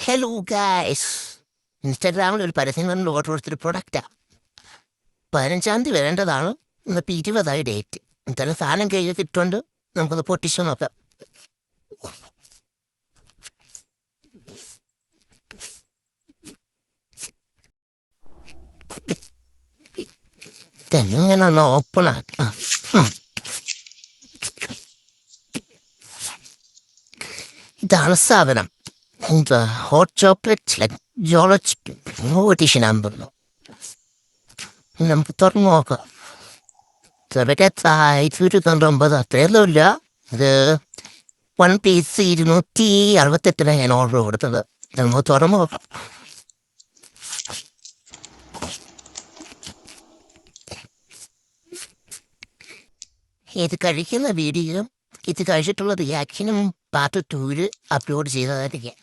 Hello guys, ഇൻസ്റ്റാഗ്രാമിൽ ഒരു പരസ്യം കണ്ട് ഓർഡർ കൊടുത്തൊരു പ്രൊഡക്റ്റാണ്. 15 വരേണ്ടതാണ്. ഇന്നിപ്പോൾ 20 ഡേറ്റ്. എന്തായാലും സാധനം കയ്യിൽ കിട്ടുകൊണ്ട് നമുക്കത് പൊട്ടിച്ചു നോക്കാം. ഇതെങ്ങനെ ഒന്ന് ഓപ്പൺ ആക്കാം. ഇതാണ് സാധനം. എന്താ ഹോട്ട് ചോക്ലേറ്റ് ജോളജ് എഡിഷനാന്ന് തോന്നുന്നു. നമുക്ക് തുറന്നു നോക്കാം. ചെറുക്കെ 299 അത്രയൊന്നുമില്ല. ഇത് 1 പീസ് 268 ഞാൻ ഓർഡർ കൊടുത്തത്. നമുക്ക് തുറന്നു നോക്കാം. ഇത് കഴിക്കുന്ന വീഡിയോ ഇത് കഴിച്ചിട്ടുള്ള റിയാക്ഷനും പാർട്ട് 2 അപ്ലോഡ് ചെയ്തതായിരിക്കും.